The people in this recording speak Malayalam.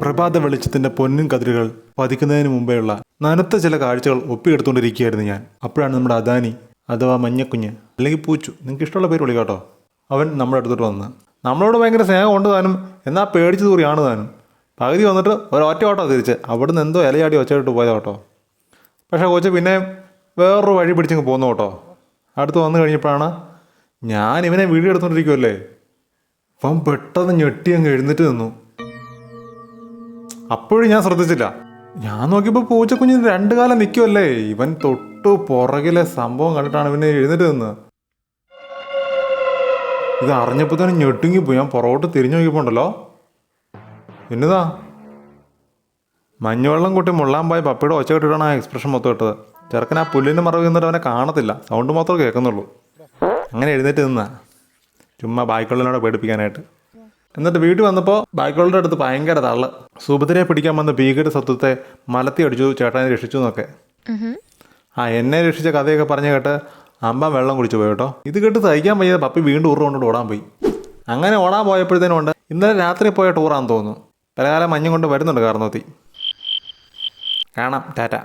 പ്രഭാത വെളിച്ചത്തിന്റെ പൊന്നിൻ കതിരുകൾ പതിക്കുന്നതിന് മുമ്പേയുള്ള നനുത്ത ചില കാഴ്ചകൾ ഒപ്പിയെടുത്തുകൊണ്ടിരിക്കുകയായിരുന്നു ഞാൻ. അപ്പോഴാണ് നമ്മുടെ അദാനി അഥവാ മഞ്ഞക്കുഞ്ഞ് അല്ലെങ്കിൽ പൂച്ചു, നിങ്ങൾക്ക് ഇഷ്ടമുള്ള പേര് വിളിക്കാട്ടോ, അവൻ നമ്മുടെ അടുത്തോട്ട് വന്ന് നമ്മളോട് ഭയങ്കര സ്നേഹം കൊണ്ട് താനും എന്നാൽ പേടിച്ച് തൂറിയാണ് താനും. പകുതി വന്നിട്ട് ഒരൊറ്റ ഓട്ടോ തിരിച്ച് അവിടുന്ന് എന്തോ ഇലയാടി ഒച്ചയിട്ട് പോയതാ കേട്ടോ. പക്ഷേ കൊച്ച് പിന്നെ വേറൊരു വഴി പിടിച്ചങ്ങ് പോന്നു കേട്ടോ. അടുത്ത് വന്നു കഴിഞ്ഞപ്പോഴാണ് ഞാൻ ഇവനെ വീഡിയോ എടുത്തോണ്ടിരിക്കുമല്ലേ, അവൻ പെട്ടെന്ന് ഞെട്ടി അങ്ങ് എഴുന്നേറ്റ് നിന്നു. അപ്പോഴും ഞാൻ ശ്രദ്ധിച്ചില്ല. ഞാൻ നോക്കിയപ്പോൾ പൂച്ചക്കുഞ്ഞിന് 2 കാലം നിൽക്കുമല്ലേ, ഇവൻ തൊട്ടു പുറകിലെ സംഭവം കണ്ടിട്ടാണ് ഇവനെ എഴുന്നേറ്റ് നിന്നത്. ഇത് അറിഞ്ഞപ്പോൾ തന്നെ ഞെട്ടിങ്ങിപ്പോയി. ഞാൻ പുറകോട്ട് തിരിഞ്ഞു നോക്കിയപ്പോൾ ഉണ്ടല്ലോ, എന്നതാ മഞ്ഞുവെള്ളം കൂട്ടി മുള്ളാൻ പോയ പപ്പിയുടെ ഒച്ച കേട്ടിട്ടാണ് ആ എക്സ്പ്രഷൻ മൊത്തം ഇട്ടത്. ചെറുക്കൻ ആ പുല്ലിൻ്റെ മറവ് നിന്നിട്ട് അവനെ കാണത്തില്ല, സൗണ്ട് മാത്രമേ കേൾക്കുന്നുള്ളൂ. അങ്ങനെ എഴുന്നേറ്റ് നിന്നാ ചുമ്മാ ബാക്കിയുള്ളതിനോട് പേടിപ്പിക്കാനായിട്ട്. എന്നിട്ട് വീട്ടിൽ വന്നപ്പോൾ ബാക്കിയുള്ളവരുടെ അടുത്ത് ഭയങ്കര തള്ള്. സുഭദ്രയെ പിടിക്കാൻ വന്ന ഭീകര സത്വത്തെ മലത്തി അടിച്ചു, ചേട്ടനെ രക്ഷിച്ചു എന്നൊക്കെ. എന്നെ രക്ഷിച്ച കഥയൊക്കെ പറഞ്ഞു കേട്ട് അമ്പ വെള്ളം കുടിച്ചു പോയി കേട്ടോ. ഇത് കേട്ട് സഹിക്കാൻ വയ്യാതെ പപ്പി വീണ്ടും കൊണ്ടിട്ട് ഓടാൻ പോയി. അങ്ങനെ ഓടാൻ പോയപ്പോഴത്തേനും ഉണ്ട് ഇന്നലെ രാത്രി പോയ ടൂറാണെന്ന് തോന്നുന്നു. പലകാലം മഞ്ഞും കൊണ്ട് വരുന്നുണ്ട് കാർന്നോത്തി. കാണാം, ടാറ്റ.